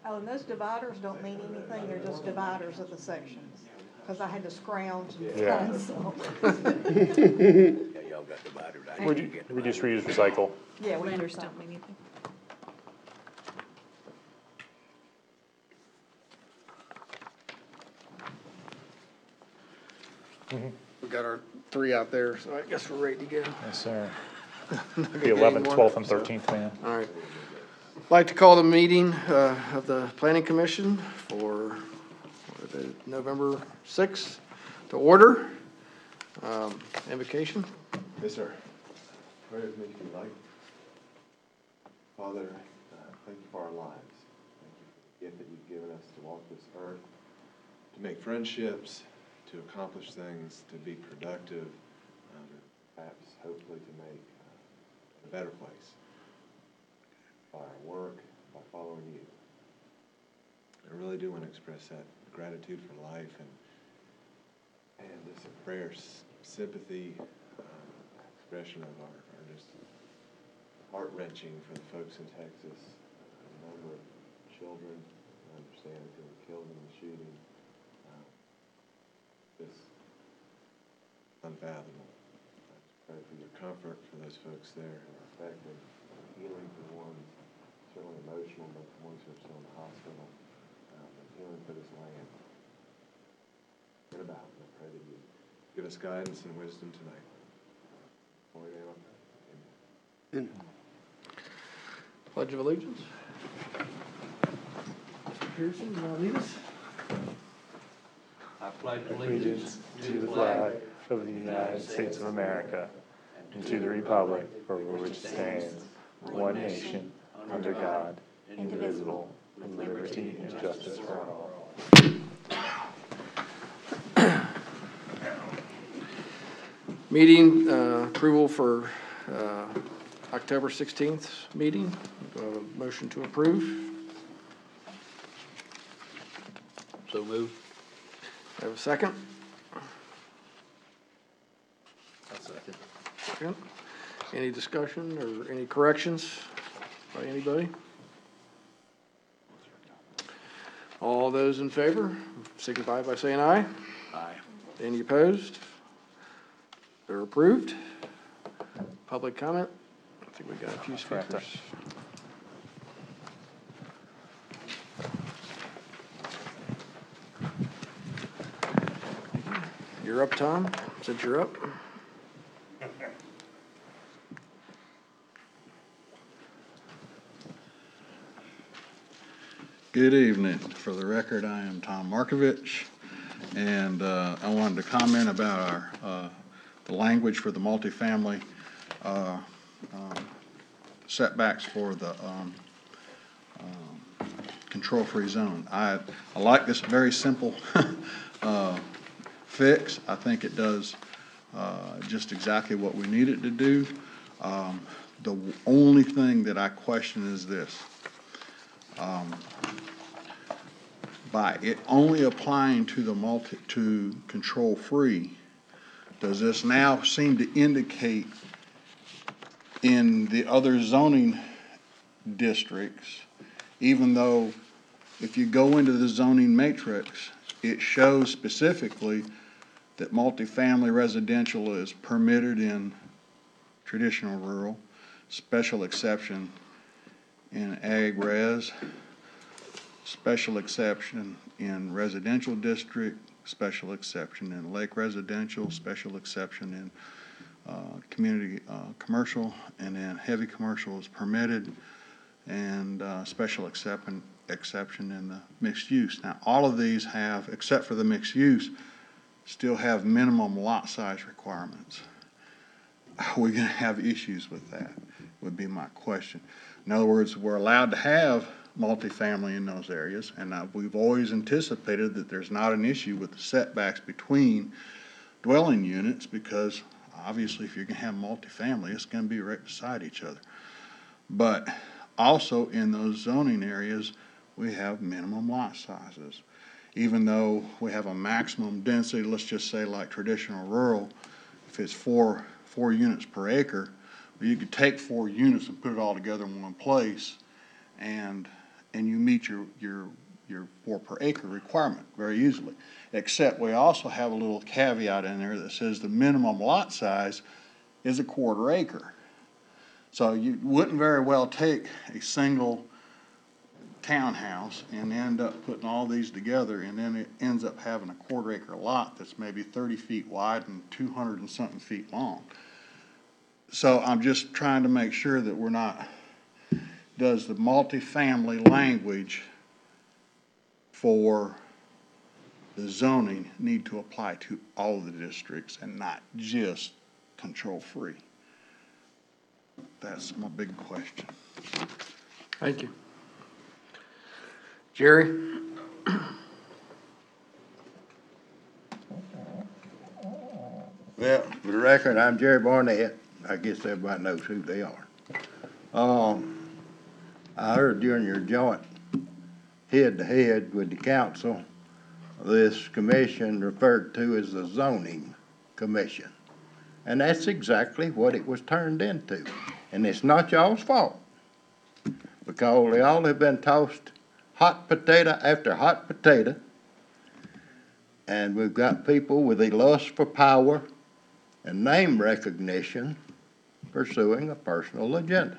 Oh, and those dividers don't mean anything, they're just dividers of the sections, because I had to scrounge and Yeah. find some. Yeah, y'all got dividers. I We, didn't get we just dividers. reuse, recycle. Yeah, we Letters do don't mean anything. We got our 3 out there, so I guess we're ready to go. Yes, sir. Not The gonna get 11th, any more, 12th, and so. 13th, man. All right. I'd like to call the meeting of the Planning Commission for what is it, November 6th to order. Invocation. Yes, sir. Pray with me if you like. Father, thank you for our lives. Thank you for the gift that you've given us to walk this earth, to make friendships, to accomplish things, to be productive, and perhaps, hopefully, to make a better place by our work, by following you. I really do want to express that gratitude for life and just a prayer, sympathy, expression of our just heart-wrenching for the folks in Texas, the number of children, I understand, who were killed in the shooting. Just unfathomable. I just pray for your comfort for those folks there who are affected, healing for the ones certainly emotional, but the ones who are still in the hospital, and healing for this land. Get about, and I pray that you give us guidance and wisdom tonight. Lord, amen. Pledge of Allegiance. Mr. Pearson, you want to lead us? I pledge Allegiance to the flag of the United States of America and to the republic for which it stands, one nation, under God, indivisible, with liberty and justice for all. Meeting approval for October 16th meeting. Motion to approve. So moved. Have a second? I'll second. Second. Any discussion or any corrections by anybody? All those in favor signify by saying aye. Aye. Any opposed? They're approved. Public comment? I think we got a few Correct. speakers. You're up, Tom, since you're up. Good evening. For the record, I am Tom Markovich, and I wanted to comment about our the language for the multifamily setbacks for the control-free zone. I like this very simple fix. I think it does just exactly what we need it to do. The only thing that I question is this. By it only applying to the control-free, does this now seem to indicate in the other zoning districts, even though if you go into the zoning matrix, it shows specifically that multifamily residential is permitted in traditional rural, special exception in ag res, special exception in residential district, special exception in lake residential, special exception in community commercial, and then heavy commercial is permitted, and special exception in the mixed use. Now, all of these have, except for the mixed use, still have minimum lot size requirements. Are we going to have issues with that, would be my question. In other words, we're allowed to have multifamily in those areas, and we've always anticipated that there's not an issue with the setbacks between dwelling units, because obviously if you're going to have multifamily, it's going to be right beside each other. But also in those zoning areas, we have minimum lot sizes. Even though we have a maximum density, let's just say like traditional rural, if it's four units per acre, well, you could take 4 units and put it all together in one place, and and you meet your 4 per acre requirement very easily. Except we also have a little caveat in there that says the minimum lot size is a 1/4 acre. So you wouldn't very well take a single townhouse and end up putting all these together, and then it ends up having a 1/4 acre lot that's maybe 30 feet wide and 200 and something feet long. So I'm just trying to make sure that we're not, does the multifamily language for the zoning need to apply to all the districts and not just control free? That's my big question. Thank you. Jerry? Well, for the record, I'm Jerry Barnett. I guess everybody knows who they are. I heard during your joint head-to-head with the council, this commission referred to as the zoning commission. And that's exactly what it was turned into. And it's not y'all's fault, because they all have been tossed hot potato after hot potato. And we've got people with a lust for power and name recognition pursuing a personal agenda.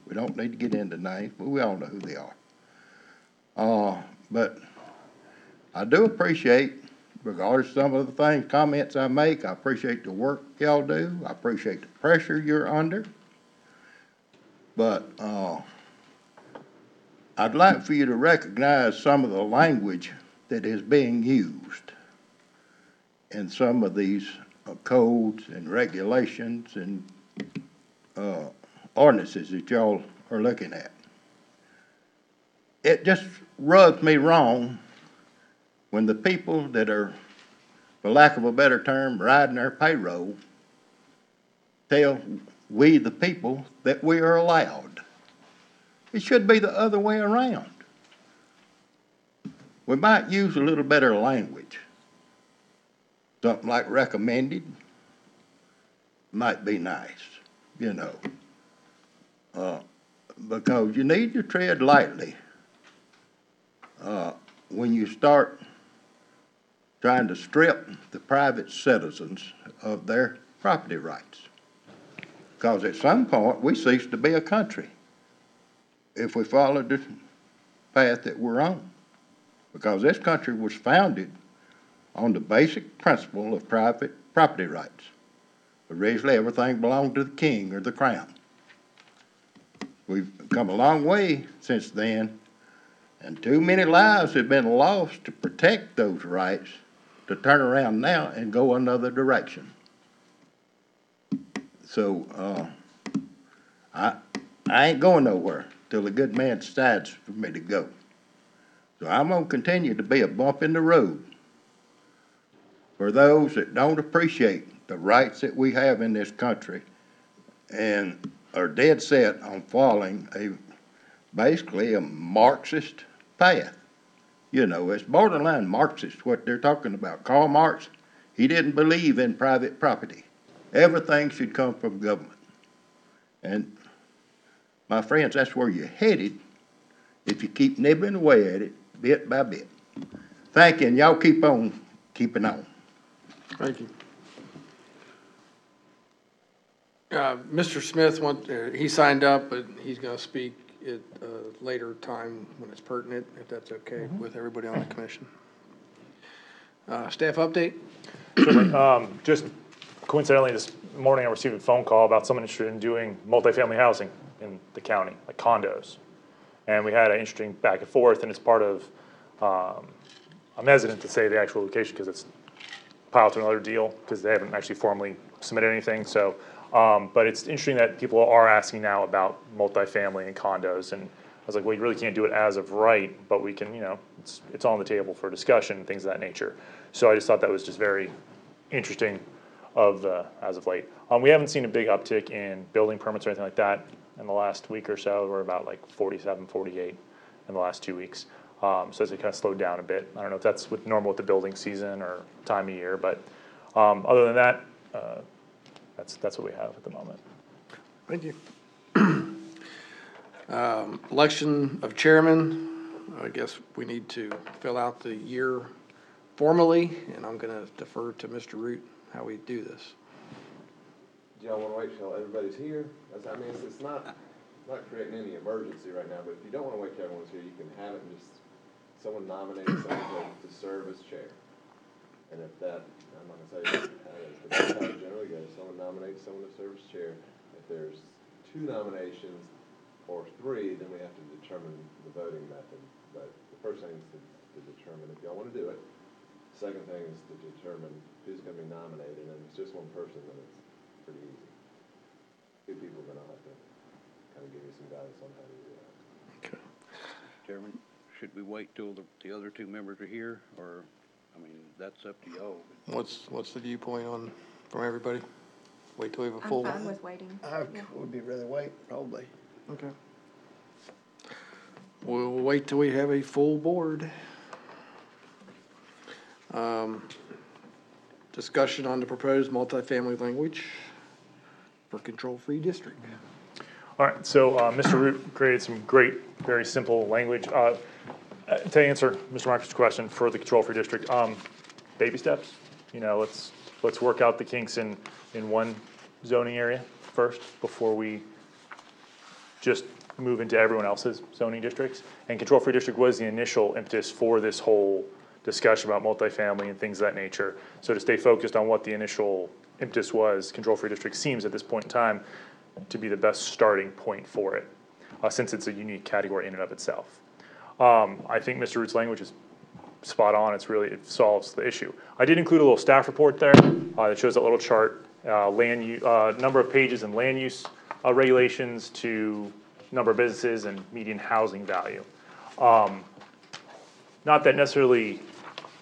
We don't need to get into names, but we all know who they are. But I do appreciate, regardless of some of the comments I make, I appreciate the work y'all do. I appreciate the pressure you're under. But I'd like for you to recognize some of the language that is being used in some of these codes and regulations and ordinances that y'all are looking at. It just rubs me wrong when the people that are, for lack of a better term, riding our payroll, tell we the people that we are allowed. It should be the other way around. We might use a little better language. Something like recommended might be nice, you know. Because you need to tread lightly when you start trying to strip the private citizens of their property rights. Because at some point, we cease to be a country if we follow the path that we're on. Because this country was founded on the basic principle of private property rights. Originally, everything belonged to the king or the crown. We've come a long way since then, and too many lives have been lost to protect those rights to turn around now and go another direction. So I ain't going nowhere till the good man decides for me to go. So I'm going to continue to be a bump in the road for those that don't appreciate the rights that we have in this country and are dead set on following basically a Marxist path. You know, it's borderline Marxist what they're talking about. Karl Marx, he didn't believe in private property. Everything should come from government. And my friends, that's where you're headed if you keep nibbling away at it bit by bit. Thank you, and y'all keep on keeping on. Thank you. Mr. Smith, he signed up, but he's going to speak at a later time when it's pertinent, if that's okay with everybody on the commission. Staff update? Just coincidentally, this morning I received a phone call about someone interested in doing multifamily housing in the county, like condos. And we had an interesting back and forth, and it's part of, I'm hesitant to say the actual location because it's piled to another deal because they haven't actually formally submitted anything. So, but it's interesting that people are asking now about multifamily and condos. And I was like, well, you really can't do it as of right, but we can, you know, it's on the table for discussion and things of that nature. So I just thought that was just very interesting as of late. We haven't seen a big uptick in building permits or anything like that in the last week or so. We're about like 47, 48 in the last 2 weeks. So it's kind of slowed down a bit. I don't know if that's normal with the building season or time of year, but other than that, that's what we have at the moment. Thank you. Election of chairman, I guess we need to fill out the year formally, and I'm gonna defer to Mr. Root how we do this. Do y'all wanna wait till everybody's here? I mean, it's not creating any emergency right now, but if you don't wanna wait till everyone's here, you can have it and just, someone nominate someone to serve as chair. And if that, I'm not gonna say, that's how it generally goes, someone nominates someone to serve as chair. If there's 2 nominations or 3, then we have to determine the voting method. But the first thing is to determine if y'all wanna do it. Second thing is to determine who's gonna be nominated, and if it's just one person, then it's pretty easy. 2 people, then I'll have to kind of give you some guidance on how to do that. Okay. Chairman, should we wait till the other 2 members are here, or, I mean, that's up to y'all. What's the viewpoint from everybody? Wait till we have a I'm full. fine with waiting. I would be rather wait, probably. Okay. We'll wait till we have a full board. Discussion on the proposed multifamily language for control-free district. All right, so Mr. Root created some great, very simple language. To answer Mr. Marcus' question for the control-free district, baby steps. You know, let's work out the kinks in one zoning area first before we just move into everyone else's zoning districts. And control-free district was the initial impetus for this whole discussion about multifamily and things of that nature. So to stay focused on what the initial impetus was, control-free district seems at this point in time to be the best starting point for it, since it's a unique category in and of itself. I think Mr. Root's language is spot on. It solves the issue. I did include a little staff report there that shows that little chart, number of pages in land use regulations to number of businesses and median housing value. Not that necessarily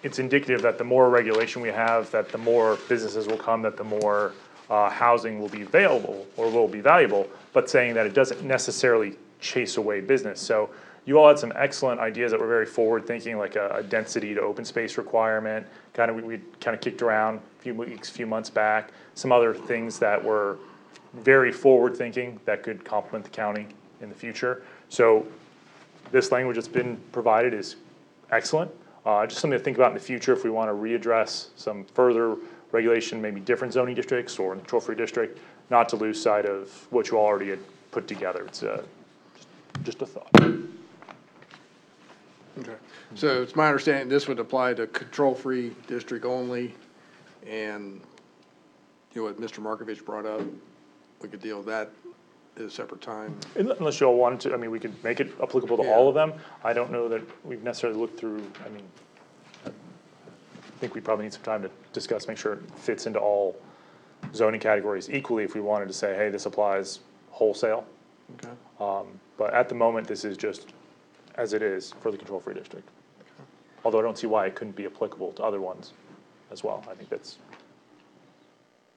it's indicative that the more regulation we have, that the more businesses will come, that the more housing will be available or will be valuable, but saying that it doesn't necessarily chase away business. So you all had some excellent ideas that were very forward thinking, like a density to open space requirement. We kind of kicked around a few weeks, few months back. Some other things that were very forward thinking that could complement the county in the future. So this language that's been provided is excellent. Just something to think about in the future if we want to readdress some further regulation, maybe different zoning districts or control-free district, not to lose sight of what you all already had put together. It's just a thought. Okay. So it's my understanding this would apply to control-free district only, and you know what Mr. Markovich brought up, we could deal with that at a separate time. Unless you all wanted to, I mean, we could make it applicable to all of them. I don't know that we've necessarily looked through, I mean, I think we probably need some time to discuss, make sure it fits into all zoning categories equally if we wanted to say, hey, this applies wholesale. Okay. But at the moment, this is just as it is for the control-free district. Although I don't see why it couldn't be applicable to other ones as well. I think that's,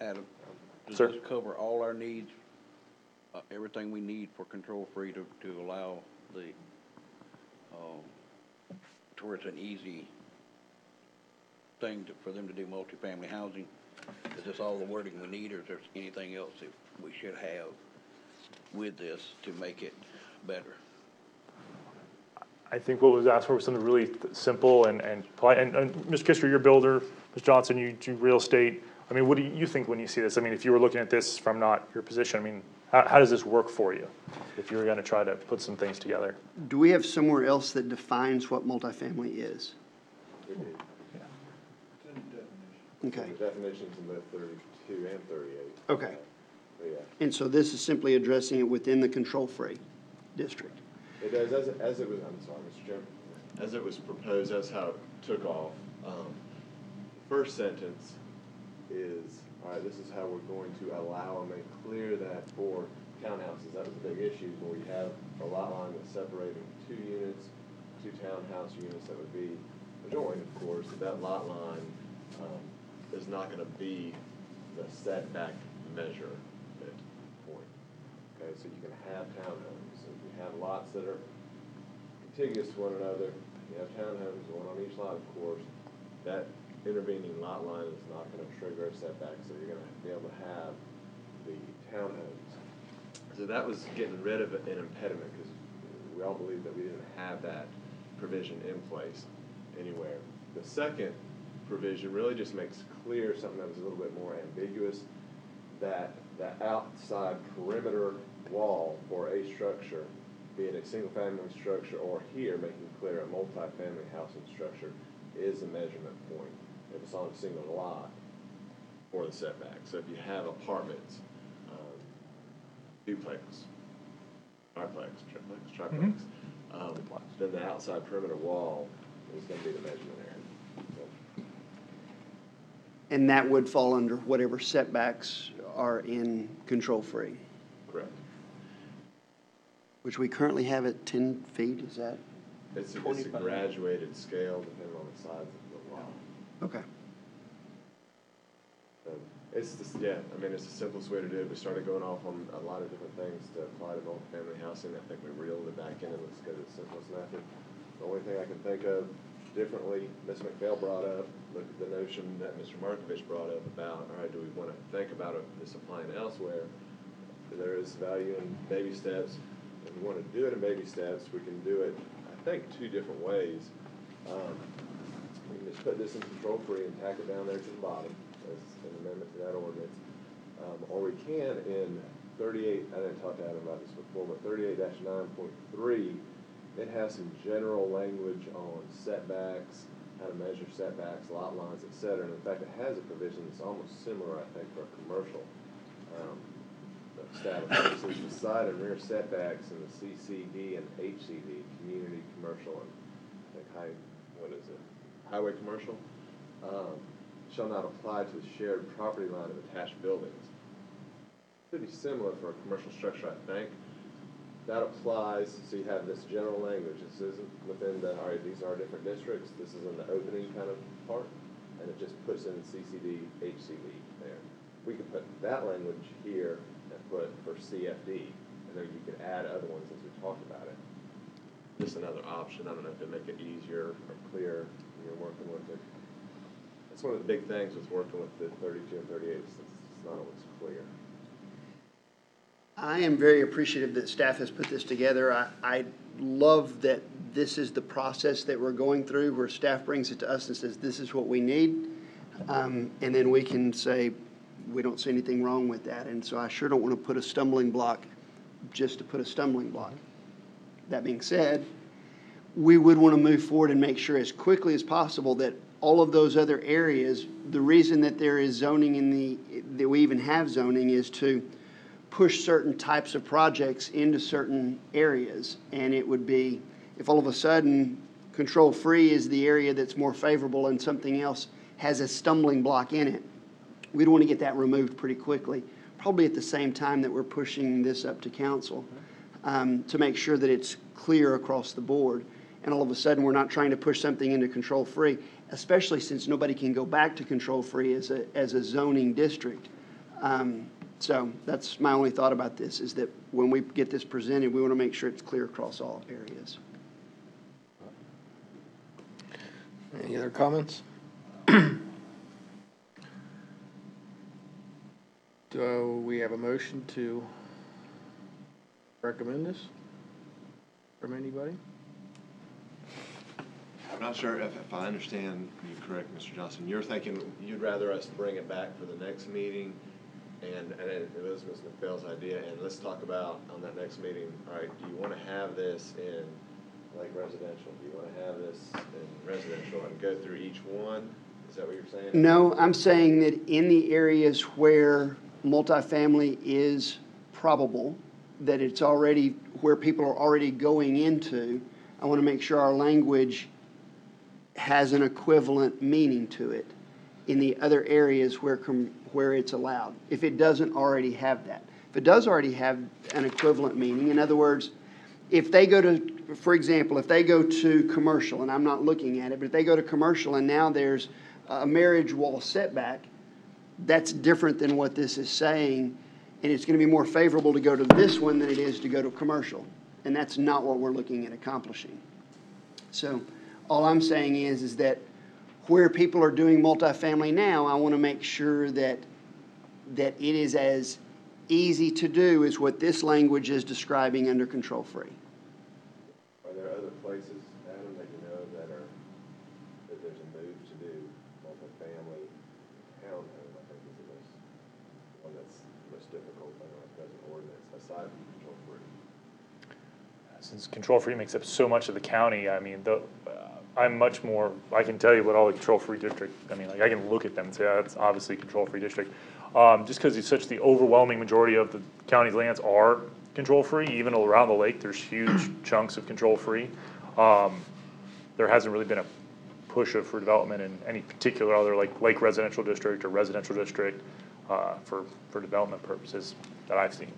Adam, does Sir? this cover all our needs, everything we need for control-free to allow the, towards an easy thing for them to do multifamily housing? Is this all the wording we need, or is there anything else that we should have with this to make it better? I think what was asked for was something really simple and polite. And Mr. Kister, you're a builder. Ms. Johnson, you do real estate. I mean, what do you think when you see this? I mean, if you were looking at this from not your position, I mean, how does this work for you if you were going to try to put some things together? Do we have somewhere else that defines what multifamily is? We do. Okay, The definitions in both 32 and 38. okay. But yeah, And so this is simply addressing it within the control-free district? it does, as it was, I'm sorry, Mr. Chairman, as it was proposed, that's how it took off. First sentence is, all right, this is how we're going to allow and make clear that for townhouses, that was a big issue, where we have a lot line that's separating 2 units, 2 townhouse units that would be adjoined, of course, that lot line is not gonna be the setback measurement point. Okay, so you can have townhomes, so if you have lots that are contiguous to one another, you have townhomes, one on each lot, of course, that intervening lot line is not gonna trigger a setback, so you're gonna be able to have the townhomes So that was getting rid of an impediment, because we all believed that we didn't have that provision in place anywhere. The second provision really just makes clear something that was a little bit more ambiguous, that the outside perimeter wall for a structure, be it a single-family structure or here, making clear a multi-family housing structure, is a measurement point if it's on a single lot for the setback. So if you have apartments, duplex, triplex, then the outside perimeter wall is going to be the measurement area. So, And that would fall under whatever setbacks are in control-free, correct. which we currently have at 10 feet, is that? It's a 25. graduated scale depending on the size of the lot. Okay. It's just, yeah, I mean, it's the simplest way to do it. We started going off on a lot of different things to apply to multifamily housing. I think we reeled it back in and let's go to the simplest method. The only thing I can think of differently, Ms. McPhail brought up, the notion that Mr. Markovich brought up about, all right, do we want to think about this applying elsewhere? There is value in baby steps. If we want to do it in baby steps, we can do it, I think, two different ways. We can just put this in control-free and tack it down there to the bottom as an amendment to that ordinance. Or we can in 38, I didn't talk to Adam about this before, but 38-9.3, it has some general language on setbacks, how to measure setbacks, lot lines, et cetera. And in fact, it has a provision that's almost similar, I think, for a commercial establishment. It says the side and rear setbacks in the CCD and HCD, community, commercial, and I think highway commercial, shall not apply to the shared property line of attached buildings. Pretty similar for a commercial structure, I think. That applies, so you have this general language. This isn't within the, all right, these are different districts. This is in the opening kind of part, and it just puts in CCD, HCD there. We could put that language here and put for CFD, and then you could add other ones as we talked about it. Just another option. I don't know if it'd make it easier or clearer when you're working with it. That's one of the big things with working with the 32 and 38 is it's not always clear. I am very appreciative that staff has put this together. I love that this is the process that we're going through, where staff brings it to us and says, this is what we need. And then we can say, we don't see anything wrong with that. And so I sure don't want to put a stumbling block just to put a stumbling block. That being said, we would want to move forward and make sure as quickly as possible that all of those other areas, the reason that there is zoning that we even have zoning is to push certain types of projects into certain areas. And it would be, if all of a sudden control-free is the area that's more favorable and something else has a stumbling block in it, we'd want to get that removed pretty quickly, probably at the same time that we're pushing this up to council, to make sure that it's clear across the board. And all of a sudden, we're not trying to push something into control-free, especially since nobody can go back to control-free as a zoning district. So that's my only thought about this, is that when we get this presented, we want to make sure it's clear across all areas. Any other comments? Do we have a motion to recommend this from anybody? I'm not sure if I understand you correct, Mr. Johnson. You're thinking you'd rather us bring it back for the next meeting, and it was Ms. McPhail's idea, and let's talk about on that next meeting, all right, do you want to have this in like residential? Do you want to have this in residential and go through each one? Is that what you're saying? No, I'm saying that in the areas where multifamily is probable, that it's already, where people are already going into, I want to make sure our language has an equivalent meaning to it in the other areas where it's allowed, if it doesn't already have that. If it does already have an equivalent meaning, in other words, if they go to, for example, if they go to commercial, and I'm not looking at it, but if they go to commercial and now there's a marriage wall setback, that's different than what this is saying, and it's going to be more favorable to go to this one than it is to go to commercial, and that's not what we're looking at accomplishing. So all I'm saying is that where people are doing multifamily now, I want to make sure that it is as easy to do is what this language is describing under control-free. Are there other places, Adam, that you know that there's a move to do multifamily townhome, I think is the one that's most difficult under our present ordinance, aside from control-free? Since control-free makes up so much of the county, I mean, I'm much more, I can tell you what all the control-free district, I mean, like, I can look at them and say, that's obviously a control-free district. Just because it's such the overwhelming majority of the county's lands are control-free, even around the lake, there's huge chunks of control-free. There hasn't really been a push for development in any particular other, like, lake residential district or residential district, for development purposes that I've seen.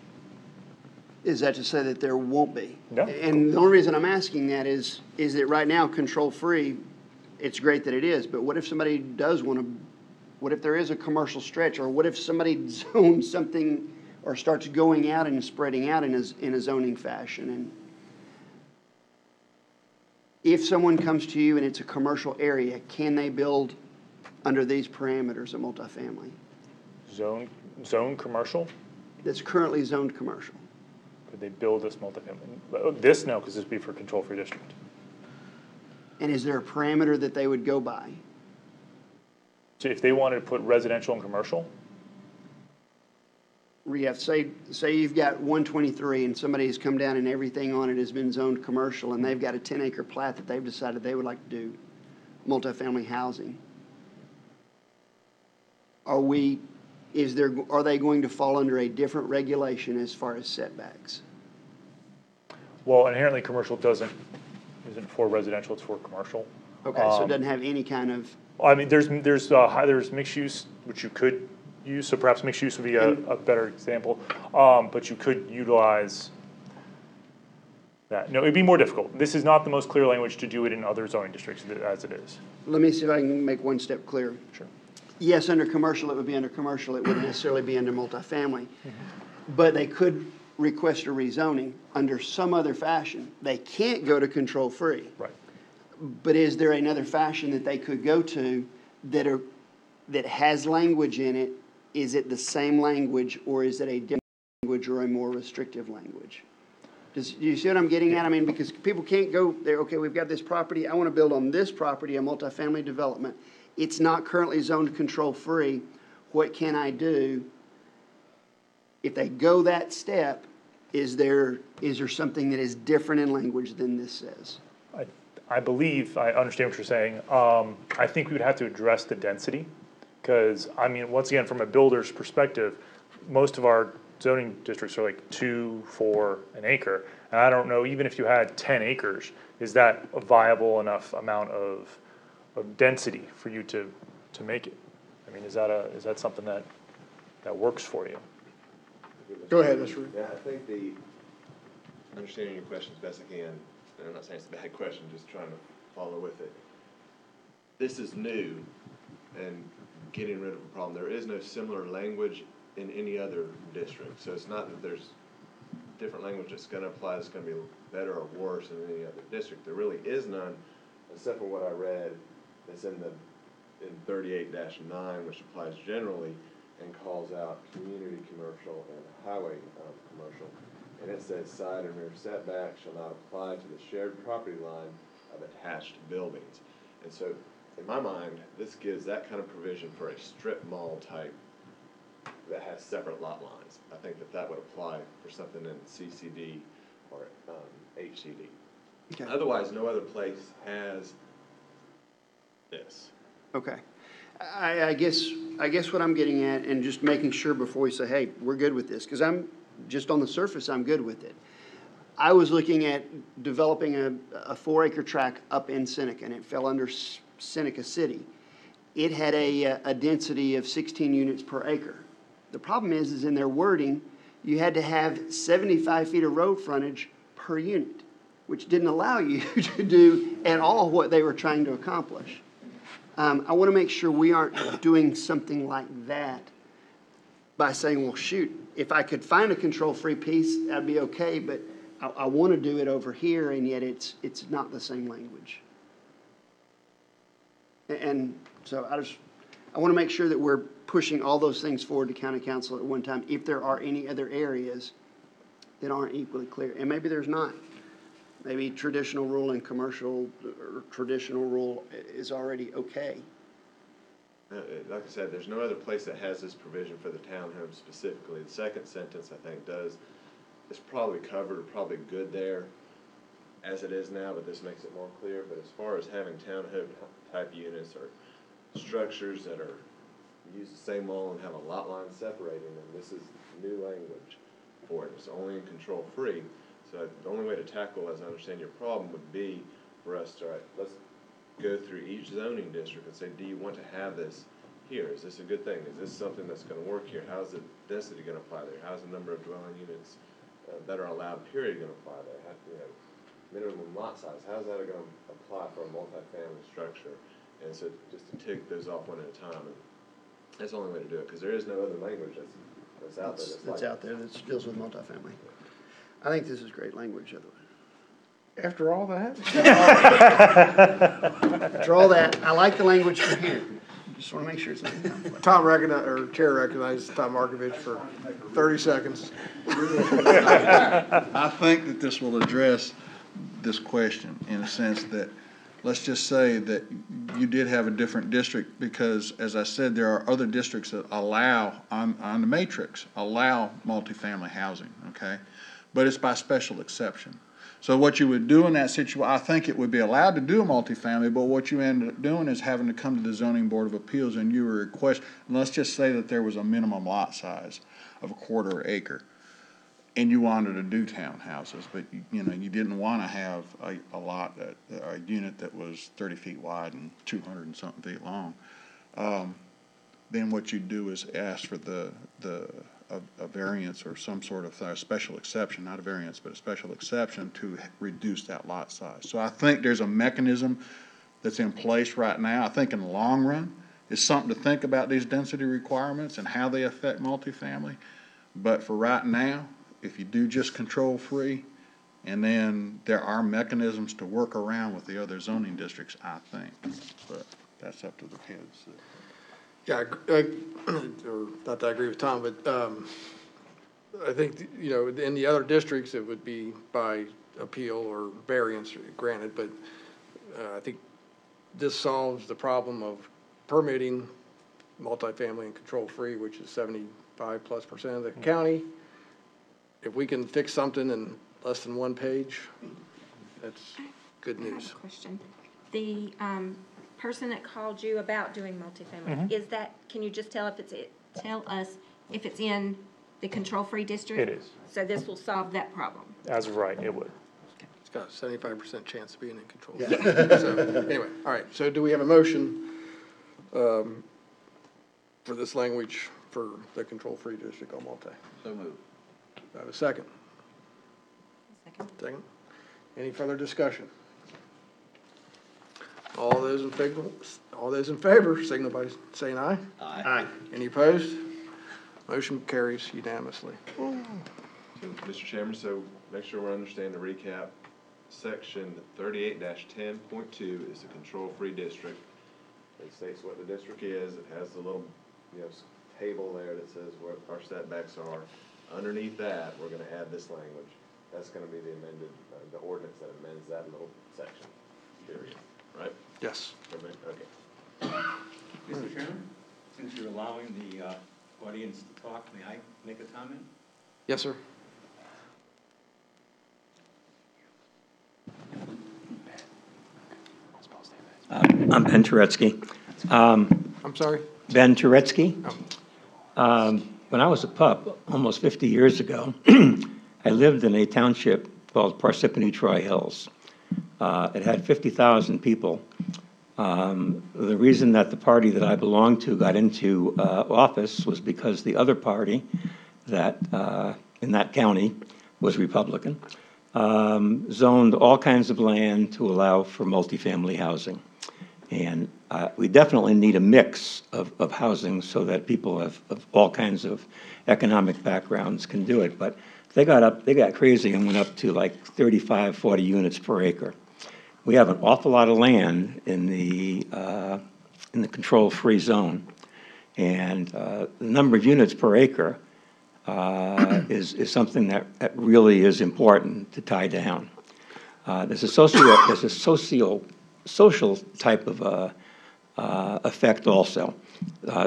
Is that to say that there won't be? No. And the only reason I'm asking that is that right now, control-free, it's great that it is, but what if somebody does want to, what if there is a commercial stretch, or what if somebody zones something or starts going out and spreading out in a zoning fashion? And if someone comes to you and it's a commercial area, can they build under these parameters a multifamily Zone commercial? that's currently zoned commercial? Could they build this multifamily? This, no, because this would be for control-free district. And is there a parameter that they would go by? So if they wanted to put residential and commercial, We have, say you've got 123 and somebody has come down and everything on it has been zoned commercial, and they've got a 10-acre plat that they've decided they would like to do multifamily housing. Are they going to fall under a different regulation as far as setbacks? well, inherently, commercial isn't for residential, it's for commercial. Okay, so it doesn't have any kind of, I mean, there's mixed use, which you could use, so perhaps mixed use would be a better example. But you could utilize that. No, it'd be more difficult. This is not the most clear language to do it in other zoning districts as it is. let me see if I can make one step clearer. Sure. Yes, under commercial, it would be under commercial, it wouldn't necessarily be under multifamily. But they could request a rezoning under some other fashion. They can't go to control-free. Right. But is there another fashion that they could go to that has language in it? Is it the same language, or is it a different language or a more restrictive language? Do you see what I'm getting at? I mean, because people can't go there, okay, we've got this property, I want to build on this property a multifamily development. It's not currently zoned control-free. What can I do? If they go that step, is there something that is different in language than this says? I believe, I understand what you're saying. I think we would have to address the density, because, I mean, once again, from a builder's perspective, most of our zoning districts are like 2, 4 an acre. And I don't know, even if you had 10 acres, is that a viable enough amount of density for you to make it? I mean, is that something that works for you? Go ahead, Mr. Reed. Yeah, I think understanding your question as best I can, and I'm not saying it's a bad question, just trying to follow with it. This is new and getting rid of a problem. There is no similar language in any other district. So it's not that there's different language that's going to apply that's going to be better or worse than any other district. There really is none, except for what I read that's in 38-9, which applies generally and calls out community commercial and highway commercial. And it says side and rear setbacks shall not apply to the shared property line of attached buildings. And so, in my mind, this gives that kind of provision for a strip mall type that has separate lot lines. I think that would apply for something in CCD or HCD. Okay. Otherwise, no other place has this. Okay. I guess what I'm getting at, and just making sure before we say, hey, we're good with this, because I'm just on the surface, I'm good with it. I was looking at developing a 4-acre tract up in Seneca, and it fell under Seneca City. It had a density of 16 units per acre. The problem is in their wording, you had to have 75 feet of road frontage per unit, which didn't allow you to do at all what they were trying to accomplish. I want to make sure we aren't doing something like that by saying, well, shoot, if I could find a control-free piece, that'd be okay, but I want to do it over here, and yet it's not the same language. And so I want to make sure that we're pushing all those things forward to county council at one time, if there are any other areas that aren't equally clear. And maybe there's not. Maybe traditional rule and commercial or traditional rule is already okay. Like I said, there's no other place that has this provision for the townhome specifically. The second sentence, I think, it's probably covered, or probably good there as it is now, but this makes it more clear. But as far as having townhome type units or structures that use the same wall and have a lot line separating them, this is new language for it. It's only in control free. So the only way to tackle, as I understand your problem, would be for us to, all right, let's go through each zoning district and say, do you want to have this here? Is this a good thing? Is this something that's going to work here? How's the density going to apply there? How's the number of dwelling units that are allowed period going to apply there? How, minimum lot size, how's that going to apply for a multifamily structure? And so just to tick those off one at a time, and that's the only way to do it, because there is no other language that's out there. That's out there that deals with multifamily. I think this is great language, otherwise. After all that? After all that, I like the language from here. Just want to make sure it's not. Chair recognizes Tom Markovich for 30 seconds. I think that this will address this question in a sense that, let's just say that you did have a different district because, as I said, there are other districts that allow, on the matrix, allow multifamily housing, okay? But it's by special exception. So what you would do in that situation, I think it would be allowed to do a multifamily, but what you end up doing is having to come to the zoning board of appeals and you were request, and let's just say that there was a minimum lot size of a quarter acre, and you wanted to do townhouses, but you didn't want to have a lot, a unit that was 30 feet wide and 200 and something feet long. Then what you do is ask for a variance or some sort of a special exception, not a variance, but a special exception to reduce that lot size. So I think there's a mechanism that's in place right now. I think in the long run, it's something to think about these density requirements and how they affect multifamily. But for right now, if you do just control free, and then there are mechanisms to work around with the other zoning districts, I think. But that's up to the heads. Yeah, or not that I agree with Tom, but I think, in the other districts, it would be by appeal or variance granted, but I think this solves the problem of permitting multifamily and control-free, which is 75+% of the county. If we can fix something in less than one page, that's good I have news. a question. The person that called you about doing multifamily, is that, can you just tell us if it's in the control-free district? It is. So this will solve that problem? As of right, it would. It's got a 75% chance of being in control. So, anyway, all right, so do we have a motion for this language for the control-free district on multi? So moved. Do I have a second? Second. Any further discussion? All those in favor, signal by saying aye. Aye. Any opposed? Motion carries unanimously. So, Mr. Chairman, so make sure we're understanding the recap. Section 38-10.2 is the control-free district. It states what the district is. It has the little, table there that says what our setbacks are. Underneath that, we're going to add this language. That's going to be the amended, the ordinance that amends that little section, period, right? Yes. Everybody? Okay. Mr. Chairman, since you're allowing the audience to talk, may I make a comment? Yes, sir. I'm Ben Turetsky. I'm sorry? Ben Turetsky. When I was a pup, almost 50 years ago, I lived in a township called Parsippany Troy Hills. It had 50,000 people. The reason that the party that I belonged to got into office was because the other party that in that county was Republican, zoned all kinds of land to allow for multifamily housing. And we definitely need a mix of housing so that people of all kinds of economic backgrounds can do it. But they got crazy and went up to like 35, 40 units per acre. We have an awful lot of land in the control-free zone. And the number of units per acre is something that really is important to tie down. There's a social type of effect also.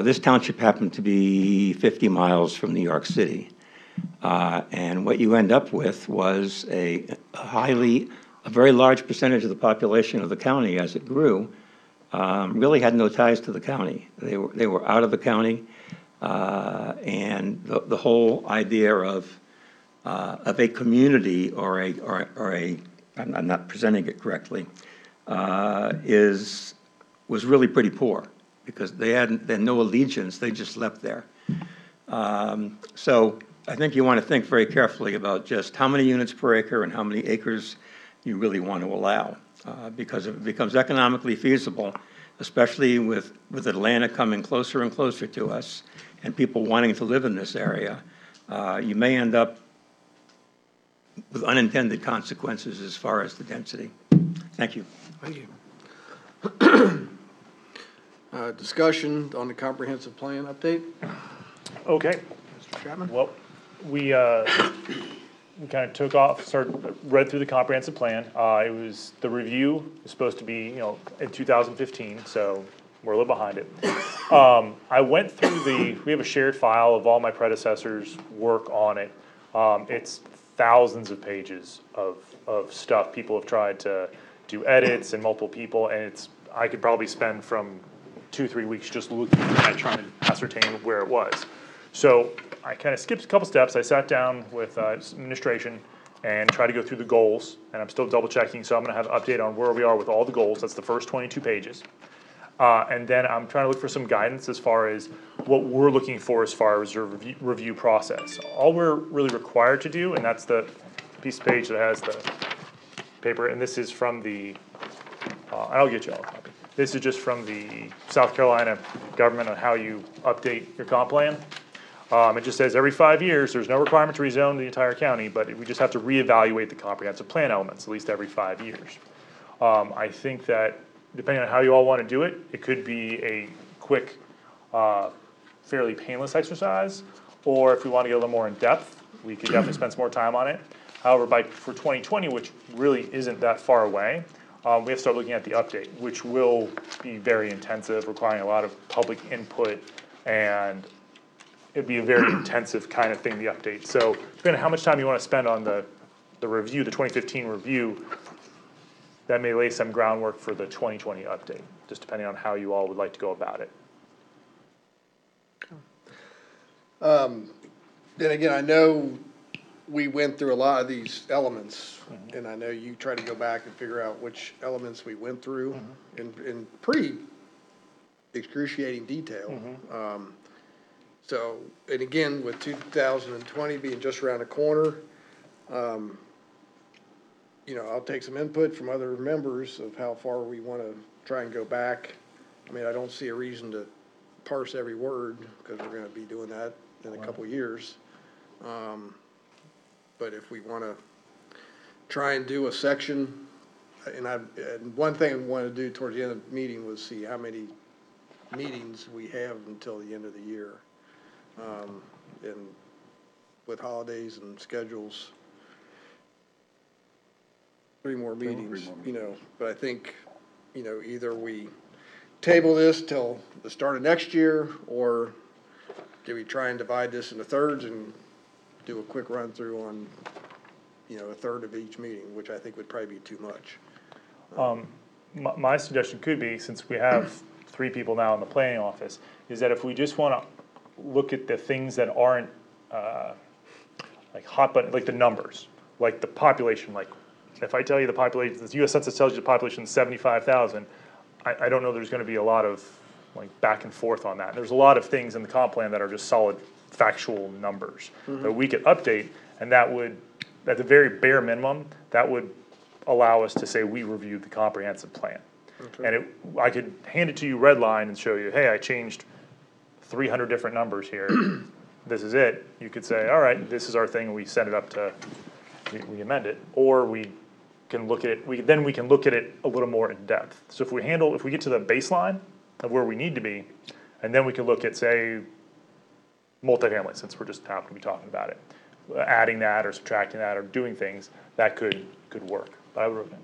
This township happened to be 50 miles from New York City. And what you end up with was a very large percentage of the population of the county as it grew really had no ties to the county. They were out of the county, and the whole idea of a community or a I'm not presenting it correctly, was really pretty poor because they had no allegiance. They just left there. So I think you want to think very carefully about just how many units per acre and how many acres you really want to allow, because if it becomes economically feasible, especially with Atlanta coming closer and closer to us and people wanting to live in this area, you may end up with unintended consequences as far as the density. Thank you. Thank you. Discussion on the comprehensive plan update. Okay. Mr. Chapman? Well, we kind of read through the comprehensive plan. It was, the review was supposed to be, in 2015, so we're a little behind it. I went through we have a shared file of all my predecessors' work on it. It's thousands of pages of stuff. People have tried to do edits and multiple people, and I could probably spend from 2-3 weeks just looking at trying to ascertain where it was. So I kind of skipped a couple steps. I sat down with administration and tried to go through the goals, and I'm still double checking, so I'm gonna have an update on where we are with all the goals. That's the first 22 pages. And then I'm trying to look for some guidance as far as what we're looking for as far as a review process. All we're really required to do, and that's the piece of page that has the paper, and this is from the, I'll get you all a copy. This is just from the South Carolina government on how you update your comp plan. It just says every 5 years, there's no requirement to rezone the entire county, but we just have to reevaluate the comprehensive plan elements, at least every 5 years. I think that depending on how you all want to do it, it could be a quick, fairly painless exercise, or if we want to get a little more in depth, we could definitely spend some more time on it. However, for 2020, which really isn't that far away, we have to start looking at the update, which will be very intensive, requiring a lot of public input, and it'd be a very intensive kind of thing, the update. So depending on how much time you want to spend on the review, the 2015 review, that may lay some groundwork for the 2020 update, just depending on how you all would like to go about it. Then again, I know we went through a lot of these elements, and I know you tried to go back and figure out which elements we went through in pretty excruciating detail. So, and again, with 2020 being just around the corner, I'll take some input from other members of how far we want to try and go back. I mean, I don't see a reason to parse every word, because we're going to be doing that in a couple of years. But if we want to try and do a section, and one thing I wanted to do towards the end of the meeting was see how many meetings we have until the end of the year. And with holidays and schedules, 3 more meetings, but I think, either we table this till the start of next year, or do we try and divide this into thirds and do a quick run through on, a third of each meeting, which I think would probably be too much. My suggestion could be, since we have 3 people now in the planning office, is that if we just want to look at the things that aren't like hot button, like the numbers, like the population, like if I tell you the population, the U.S. Census tells you the population is 75,000, I don't know there's going to be a lot of like back and forth on that. There's a lot of things in the comp plan that are just solid factual numbers that we could update, and that would, at the very bare minimum, that would allow us to say we reviewed the comprehensive plan. And I could hand it to you red line and show you, hey, I changed 300 different numbers here. This is it. You could say, all right, this is our thing, and we send it up to, we amend it, or we can look at it. Then we can look at it a little more in depth. So if we get to the baseline of where we need to be, And then we could look at, say, multifamily, since we're just happen to be talking about it. Adding that or subtracting that or doing things that could work. But I would recommend.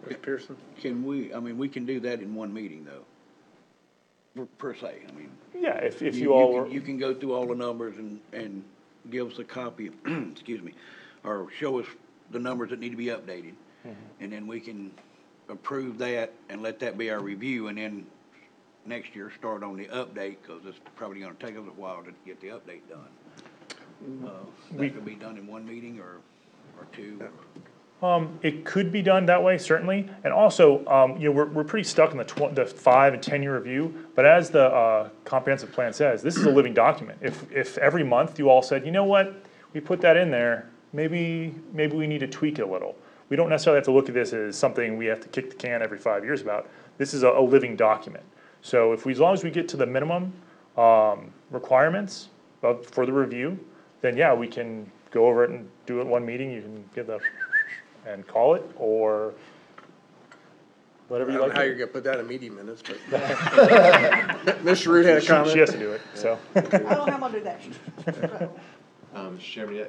Mr. Pearson? Can we, I mean, we can do that in one meeting though, per se, I mean. Yeah, if you all were. You can go through all the numbers and give us a copy, excuse me, or show us the numbers that need to be updated. And then we can approve that and let that be our review, and then next year start on the update, because it's probably gonna take us a while to get the update done. That could be done in one meeting or two. It could be done that way, certainly. And also, we're pretty stuck in the 5 and 10 year review. But as the comprehensive plan says, this is a living document. If every month you all said, you know what, we put that in there, maybe we need to tweak it a little. We don't necessarily have to look at this as something we have to kick the can every 5 years about. This is a living document. So as long as we get to the minimum requirements for the review, then yeah, we can go over it and do it one meeting. You can give the and call it, or whatever I you don't like. know how you're gonna put that in meeting minutes, but. Mr. Root had a comment. She has to do it, so. I don't know how I'm gonna do that. Mr. Chairman,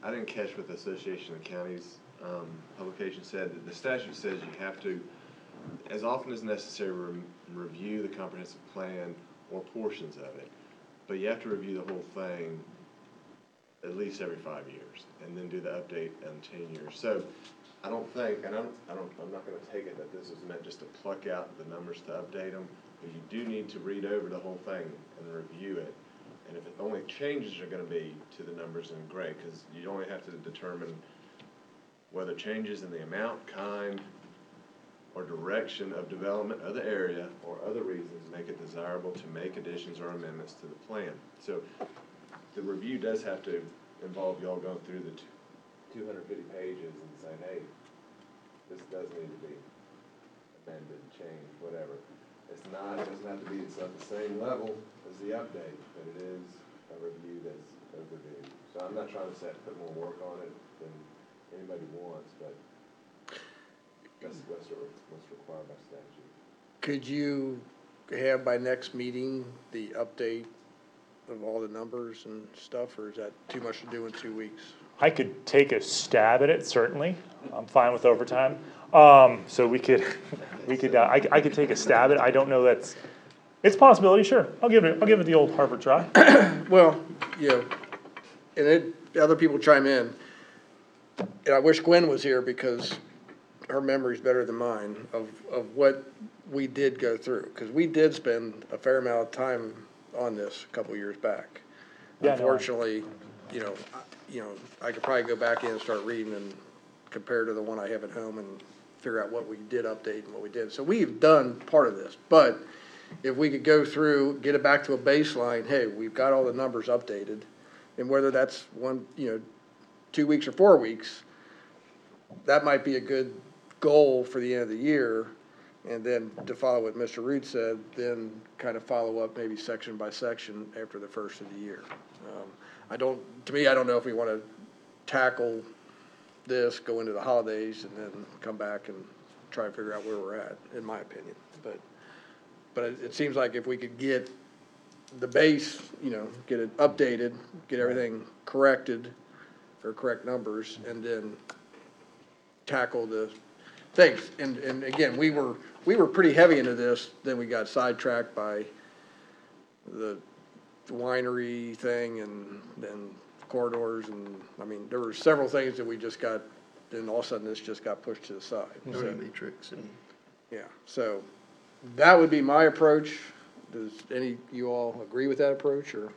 I didn't catch what the Association of Counties, publication said. The statute says you have to, as often as necessary, review the comprehensive plan or portions of it. But you have to review the whole thing at least every 5 years, and then do the update in 10 years. So I don't think, and I'm not gonna take it that this is meant just to pluck out the numbers to update them, but you do need to read over the whole thing and review it. And if the only changes are gonna be to the numbers, then great, because you only have to determine whether changes in the amount, kind, or direction of development of the area or other reasons make it desirable to make additions or amendments to the plan. So the review does have to involve y'all going through the 250 pages and saying, hey, this does need to be amended, changed, whatever. It doesn't have to be at the same level as the update, but it is a review that's overdue. So I'm not trying to put more work on it than anybody wants, but that's what's required by statute. Could you have by next meeting the update of all the numbers and stuff, or is that too much to do in 2 weeks? I could take a stab at it, certainly. I'm fine with overtime. So we could, I could take a stab at it. I don't know it's a possibility, sure. I'll give it the old Harvard try. Well, and other people chime in. And I wish Gwen was here because her memory's better than mine of what we did go through. Because we did spend a fair amount of time on this a couple years back. Yeah, Unfortunately, I could probably go back in and start reading and compare to the one I have at home and figure out what we did update and what we did. So we've done part of this, but if we could go through, get it back to a baseline, hey, we've got all the numbers updated, and whether that's 2 weeks or 4 weeks, that might be a good goal for the end of the year. And then to follow what Mr. Root said, then kind of follow up maybe section by section after the first of the year. I don't know if we want to tackle this, go into the holidays, and then come back and try and figure out where we're at, in my opinion. But it seems like if we could get the base, get it updated, get everything corrected, or correct numbers, and then tackle the things. And again, we were pretty heavy into this, then we got sidetracked by the winery thing and then corridors, and there were several things that we just got, then all of a sudden this just got pushed to the side. So, Matrix and. yeah, so that would be my approach. Does you all agree with that approach, or?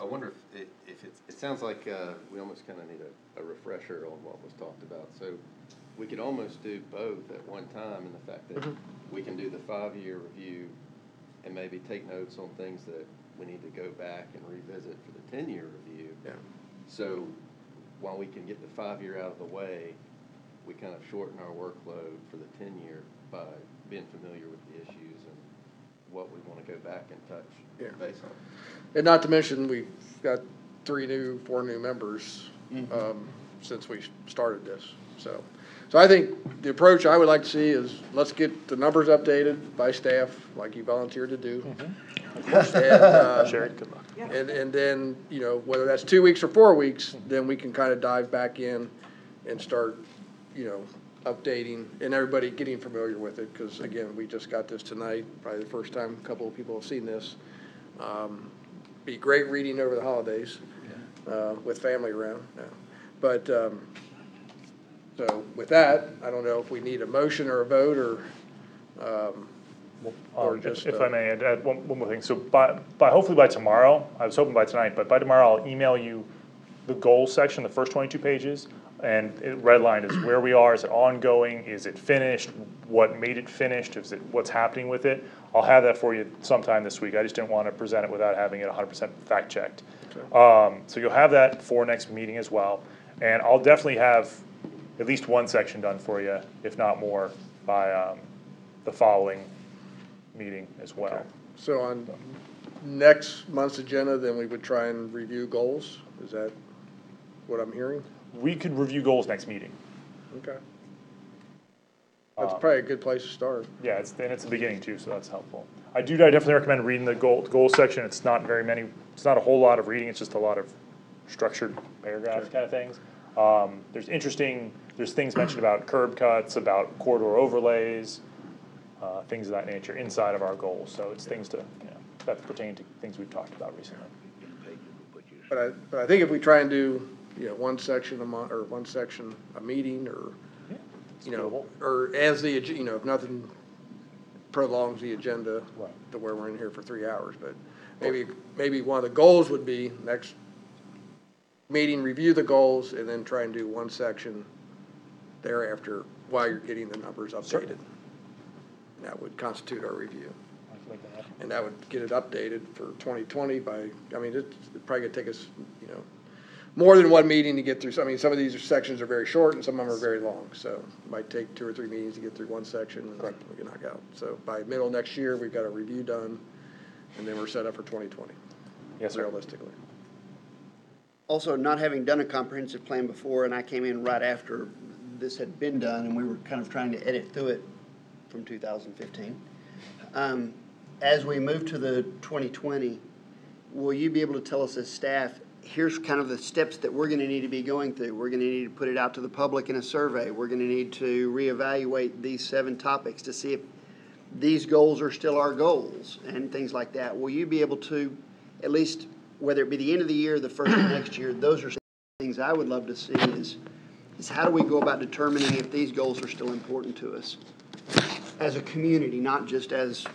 I wonder if it sounds like we almost kind of need a refresher on what was talked about. So we could almost do both at one time, in the fact that we can do the 5-year review and maybe take notes on things that we need to go back and revisit for the 10-year review. Yeah. So while we can get the 5-year out of the way, we kind of shorten our workload for the 10-year by being familiar with the issues and what we want to go back and touch base on. And not to mention, we've got 4 new members since we started this. So So I think the approach I would like to see is, let's get the numbers updated by staff, like you volunteered to do. Sherry, good luck. And then, you know, whether that's 2 weeks or 4 weeks, then we can kind of dive back in and start, you know, updating and everybody getting familiar with it, because again, we just got this tonight, probably the first time a couple of people have seen this. Be great reading over the holidays, with family around. But, so with that, I don't know if we need a motion or a vote or just. If I may add one more thing, so hopefully by tomorrow, I was hoping by tonight, but by tomorrow I'll email you the goals section, the first 22 pages, and redlined is where we are, is it ongoing, is it finished, what made it finished, is it, what's happening with it. I'll have that for you sometime this week, I just didn't want to present it without having it 100% fact checked. So you'll have that for next meeting as well, and I'll definitely have at least one section done for you, if not more, by the following meeting as well. So on next month's agenda, then we would try and review goals? Is that what I'm hearing? We could review goals next meeting. Okay. That's probably a good place to start. Yeah, it's the beginning too, so that's helpful. I definitely recommend reading the goal section. It's not it's not a whole lot of reading, it's just a lot of structured paragraphs kind of things. There's things mentioned about curb cuts, about corridor overlays, things of that nature inside of our goals. So it's things that pertain to things we've talked about recently. But I think if we try and do, you know, one section a month, or one section a meeting, or, you know, or as the, you know, if nothing prolongs the agenda to where we're in here for 3 hours, but maybe one of the goals would be next meeting, review the goals, and then try and do one section thereafter while you're getting the numbers updated. That would constitute our review. And that would get it updated for 2020 by, I mean, it's probably gonna take us, you know, more than one meeting to get through. I mean, some of these sections are very short and some of them are very long. So it might take 2 or 3 meetings to get through one section and then we can knock out. So by middle of next year, we've got a review done, and then we're set up for 2020. Yes, sir. Realistically. Also, not having done a comprehensive plan before, and I came in right after this had been done, and we were kind of trying to edit through it from 2015. As we move to the 2020, will you be able to tell us as staff, here's kind of the steps that we're going to need to be going through. We're going to need to put it out to the public in a survey. We're going to need to reevaluate these 7 topics to see if these goals are still our goals and things like that. Will you be able to, at least whether it be the end of the year or the first of next year, those are things I would love to see is how do we go about determining if these goals are still important to us as a community, not just as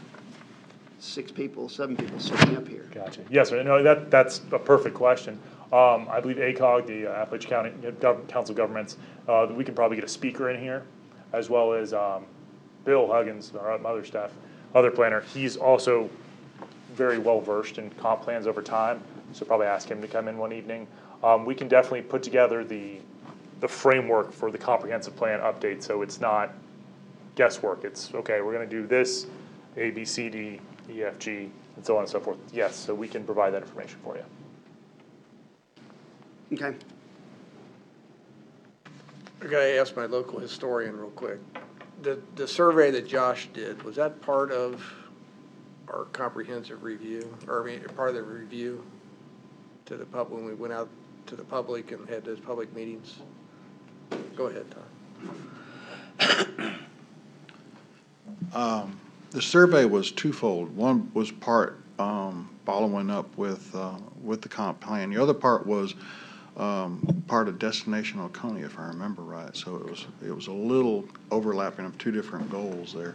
6 people, 7 people sitting up here. Gotcha. Yes, sir. No, that's a perfect question. I believe ACOG, the Appalachian County Council of Governments, we can probably get a speaker in here, as well as Bill Huggins, our other planner. He's also very well versed in comp plans over time, so probably ask him to come in one evening. We can definitely put together the framework for the comprehensive plan update, so it's not guesswork. It's okay, we're going to do this, A, B, C, D, E, F, G, and so on and so forth. Yes, so we can provide that information for you. Okay. I gotta ask my local historian real quick. The survey that Josh did, was that part of our comprehensive review, or I mean, part of the review to the when we went out to the public and had those public meetings? Go ahead, Todd. The survey was twofold. One was part following up with the comp plan. The other part was part of Destination Oconee, if I remember right. So it was a little overlapping of 2 different goals there.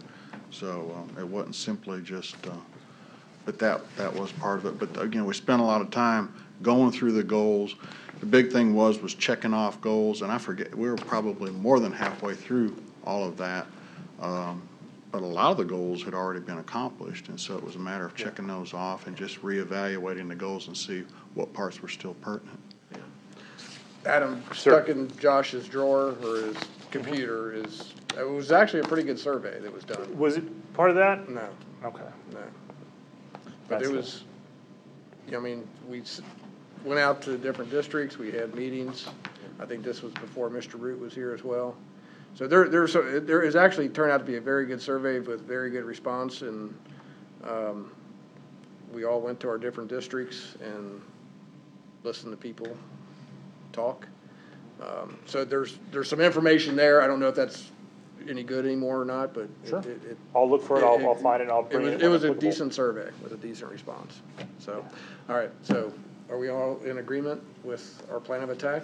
So it wasn't simply just, but that was part of it. But again, we spent a lot of time going through the goals. The big thing was checking off goals, and I forget, we were probably more than halfway through all of that. But a lot of the goals had already been accomplished, and so it was a matter of checking those off and just reevaluating the goals and see what parts were still pertinent. Adam, stuck in Josh's drawer or his computer it was actually a pretty good survey that was done. Was it part of that? No. Okay. No. But it was, I mean, we went out to different districts, we had meetings. I think this was before Mr. Root was here as well. So there is actually turned out to be a very good survey with very good response, and we all went to our different districts and listened to people talk. So there's some information there. I don't know if that's any good anymore or not, but Sure. I'll look for it, I'll find it, and I'll bring it. it was a when applicable. decent survey with a decent response. So, all right, so are we all in agreement with our plan of attack?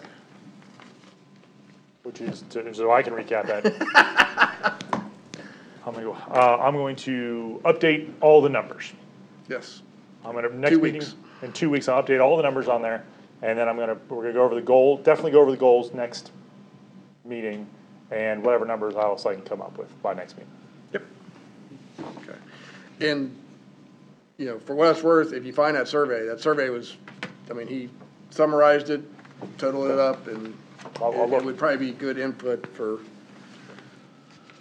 Which is, so I can recap that. I'm going to update all the numbers. Yes. I'm gonna, next 2 meeting, weeks. in 2 weeks, I'll update all the numbers on there, and then we're gonna go over the goal, definitely go over the goals next meeting, and whatever numbers else I can come up with by next meeting. Yep. Okay. And, you know, for what it's worth, if you find that survey was, I mean, he summarized it, totaled it up, and I'll it look. would probably be good input for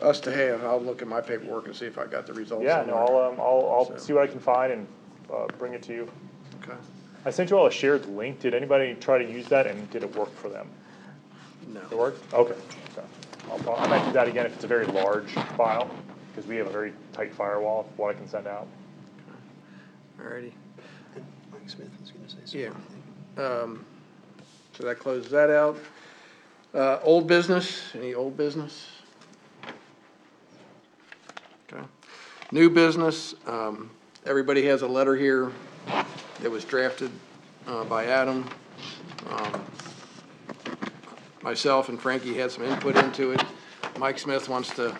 us to have. I'll look at my paperwork and see if I got the results. Yeah, on no, there. I'll So. see what I can find and, bring it to you. Okay. I sent you all a shared link, did anybody try to use that, and did it work for them? No. It worked? Okay. I might do that again if it's a very large file, because we have a very tight firewall of what I can send out. Alrighty. Mike Smith was gonna say something. Yeah. So that closes that out. Old business, any old business? Okay. New business, everybody has a letter here that was drafted, by Adam. Myself and Frankie had some input into it. Mike Smith wants to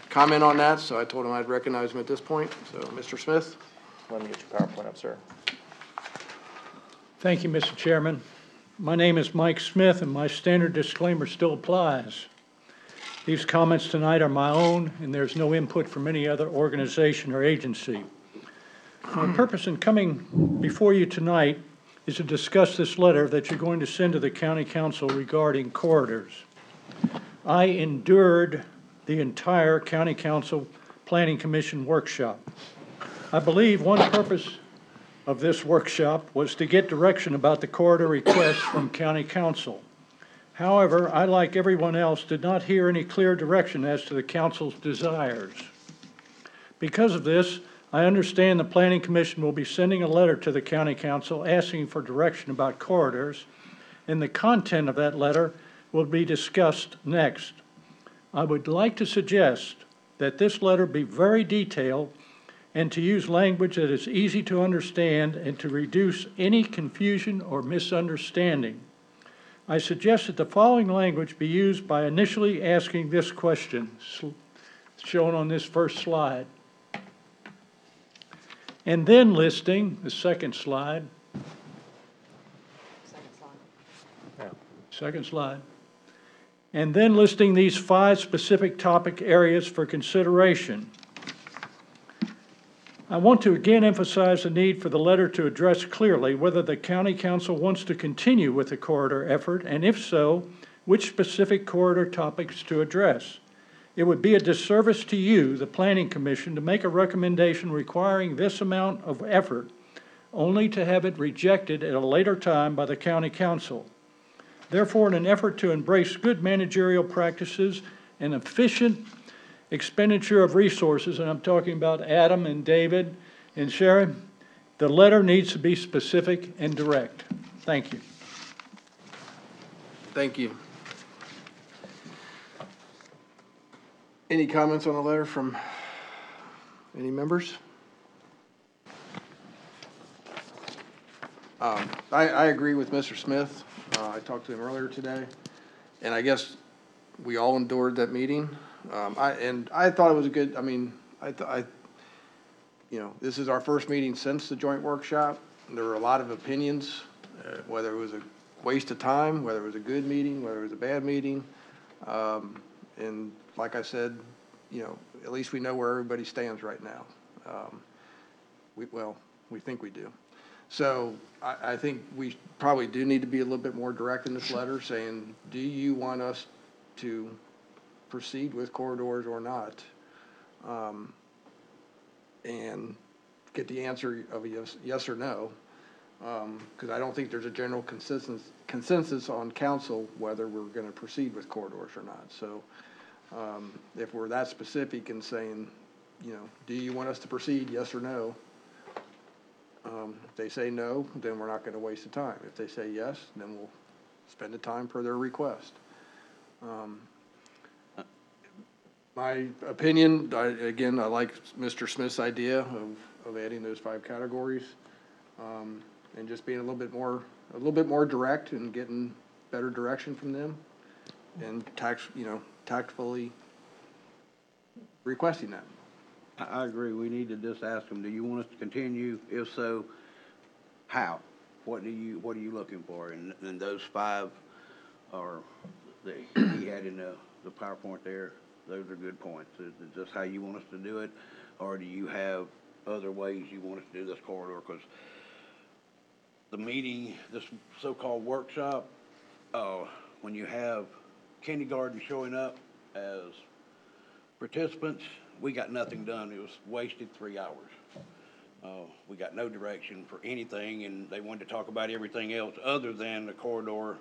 comment on that, so I told him I'd recognize him at this point. So, Mr. Smith? Let me get your PowerPoint up, sir. Thank you, Mr. Chairman. My name is Mike Smith, and my standard disclaimer still applies. These comments tonight are my own, and there's no input from any other organization or agency. My purpose in coming before you tonight is to discuss this letter that you're going to send to the county council regarding corridors. I endured the entire county council planning commission workshop. I believe one purpose of this workshop was to get direction about the corridor requests from county council. However, I, like everyone else, did not hear any clear direction as to the council's desires. Because of this, I understand the Planning Commission will be sending a letter to the County Council asking for direction about corridors, and the content of that letter will be discussed next. I would like to suggest that this letter be very detailed and to use language that is easy to understand and to reduce any confusion or misunderstanding. I suggest that the following language be used by initially asking this question, shown on this first slide, and then listing, the second slide, second slide, and then listing these 5 specific topic areas for consideration. I want to again emphasize the need for the letter to address clearly whether the county council wants to continue with the corridor effort, and if so, which specific corridor topics to address. It would be a disservice to you, the Planning Commission, to make a recommendation requiring this amount of effort only to have it rejected at a later time by the county council. Therefore, in an effort to embrace good managerial practices and efficient expenditure of resources, and I'm talking about Adam and David and Sharon, the letter needs to be specific and direct. Thank you. Thank you. Any comments on the letter from any members? I agree with Mr. Smith. I talked to him earlier today, and I guess we all endured that meeting. I thought it was a good, I mean, you know, this is our first meeting since the joint workshop. There were a lot of opinions, whether it was a waste of time, whether it was a good meeting, whether it was a bad meeting. And like I said, you know, at least we know where everybody stands right now. We think we do. So I think we probably do need to be a little bit more direct in this letter, saying, do you want us to proceed with corridors or not? And get the answer of a yes or no. Because I don't think there's a general consensus on council whether we're going to proceed with corridors or not. So If we're that specific in saying, you know, do you want us to proceed, yes or no? If they say no, then we're not gonna waste the time. If they say yes, then we'll spend the time per their request. My opinion, again, I like Mr. Smith's idea of adding those 5 categories, and just being a little bit more direct and getting better direction from them, and tactfully requesting that. I agree, we need to just ask them, do you want us to continue? If so, how? What are you looking for? And those 5 are, that he had in the PowerPoint there, those are good points. Is it just how you want us to do it, or do you have other ways you want us to do this corridor? Because the meeting, this so-called workshop, when you have kindergarten showing up as participants, we got nothing done. It was wasted 3 hours. We got no direction for anything, and they wanted to talk about everything else other than the corridor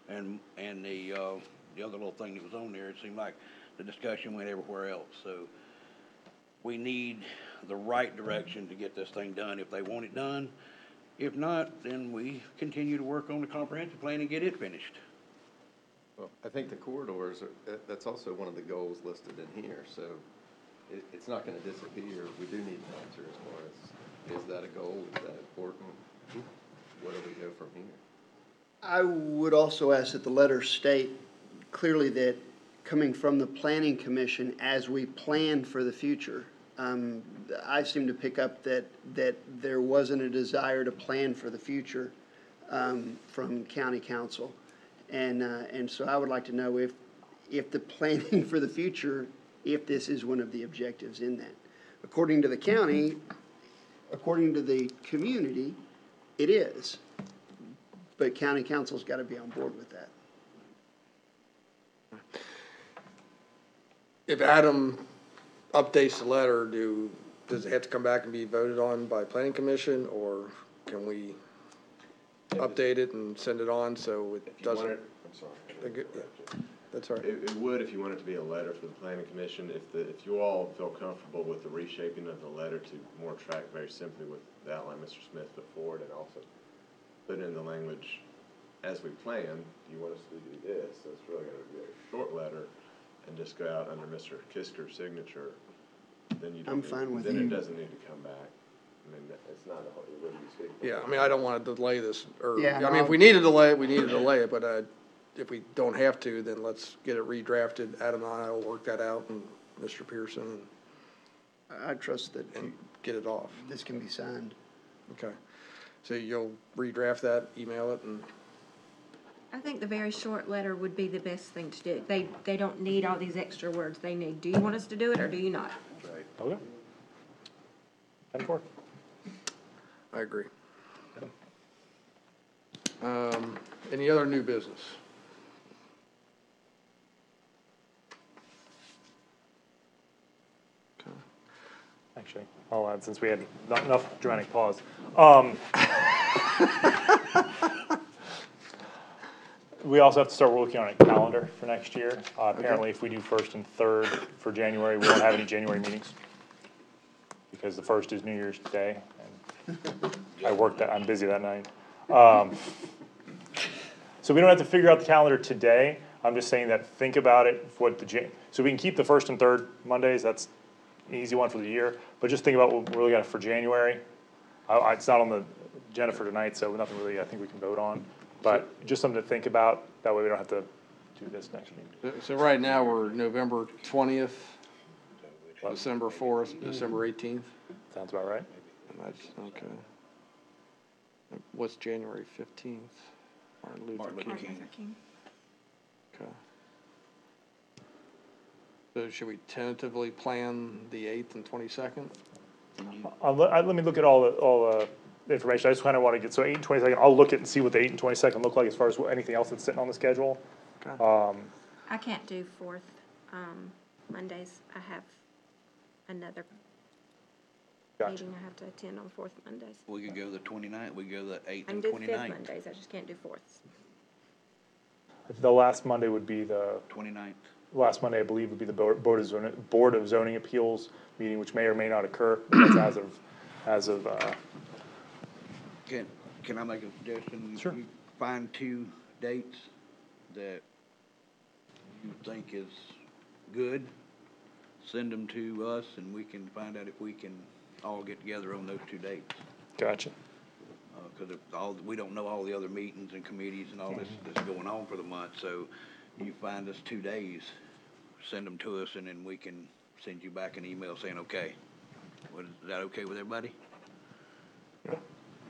and the other little thing that was on there. It seemed like the discussion went everywhere else. So we need the right direction to get this thing done if they want it done. If not, then we continue to work on the comprehensive plan and get it finished. Well, I think the corridors that's also one of the goals listed in here, so it's not gonna disappear. We do need an answer as far as, is that a goal, is that important? Where do we go from here? I would also ask that the letter state clearly that coming from the Planning Commission as we plan for the future, I seem to pick up that there wasn't a desire to plan for the future from county council. And so I would like to know if the planning for the future, if this is one of the objectives in that. According to the county, according to the community, it is. But county council's got to be on board with that. If Adam updates the letter, does it have to come back and be voted on by planning commission, or can we update it and send it on so it doesn't? I'm sorry. That's all right. It would if you want it to be a letter for the planning commission. If you all feel comfortable with the reshaping of the letter to more track very simply with the outline Mr. Smith put forward, and also put in the language as we plan, do you want us to do this? So it's really going to be a short letter and just go out under Mr. Kisker's signature. Then you don't I'm fine with then you. it doesn't need to come back. I mean, it's not a, what do you speak? Yeah, I mean, I don't want to delay this, or, Yeah, I mean, if we need to delay it, we need to delay it, but, if we don't have to, then let's get it redrafted. Adam and I will work that out, and Mr. Pearson, I trust that and get it off. this can be signed. Okay. So you'll redraft that, email it, and, I think the very short letter would be the best thing to do. They don't need all these extra words. They need, do you want us to do it or do you not? Okay. 10-4. I agree. Any other new business? Actually, I'll add, since we had not enough dramatic pause. We also have to start working on a calendar for next year. Apparently, if we do 1st and 3rd for January, we won't have any January meetings. Because the 1st is New Year's Day, and I'm busy that night. So we don't have to figure out the calendar today. I'm just saying that, think about it, so we can keep the 1st and 3rd Mondays, that's an easy one for the year. But just think about what we're really got for January. It's not on the agenda for tonight, so nothing really I think we can vote on. But just something to think about, that way we don't have to do this next meeting. So right now, we're November 20th, December 4th, December 18th. Sounds about right. And that's, okay. What's January 15th? Martin Luther Martin King. Luther King. King. Okay. So should we tentatively plan the 8th and 22nd? Let me look at all the information. I just kind of want to get, so 8 and 22nd, I'll look at and see what the 8 and 22nd look like as far as anything else that's sitting on the schedule. Okay. I can't do 4th Mondays. I have another Gotcha. meeting I have to attend on 4th Mondays. We could go the 29th, we could go the 8th I can and do 5th 29th. Mondays, I just can't do 4th. The last Monday would be the 29th. last Monday, I believe, would be the Board of Zoning Appeals meeting, which may or may not occur. That's as of, Can I make a suggestion? Sure. You find 2 dates that you think is good, send them to us, and we can find out if we can all get together on those 2 dates. gotcha. Because we don't know all the other meetings and committees and all this that's going on for the month, so you find us 2 days, send them to us, and then we can send you back an email saying, okay. Is that okay with everybody?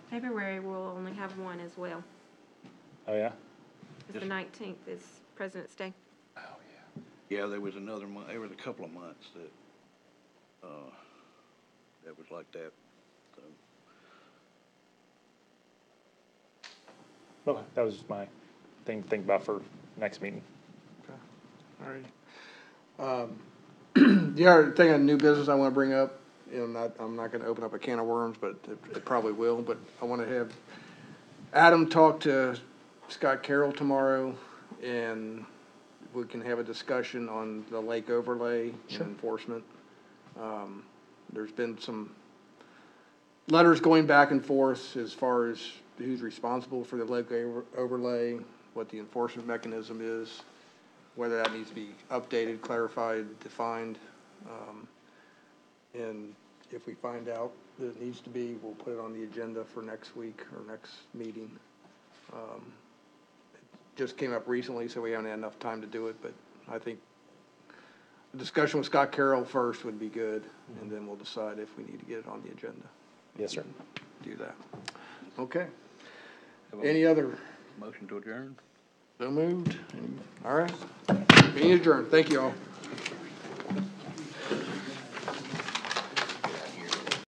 February will only have one as well. Oh, yeah? It's the 19th is President's Day. Yeah, there was another month, there was a couple of months that was like that, so. Okay, that was just my thing to think about for next meeting. All right. The other thing on new business I want to bring up, I'm not going to open up a can of worms, but it probably will, but I want to have Adam talk to Scott Carroll tomorrow, and we can have a discussion on the lake overlay and enforcement. There's been some letters going back and forth as far as who's responsible for the lake overlay, what the enforcement mechanism is, whether that needs to be updated, clarified, defined. And if we find out that it needs to be, we'll put it on the agenda for next week or next meeting. It just came up recently, so we haven't had enough time to do it, but I think a discussion with Scott Carroll first would be good, and then we'll decide if we need to get it on the agenda. Yes, sir. Do that. Okay. Any other? Motion to adjourn? So moved. All right. Meeting adjourned. Thank you all.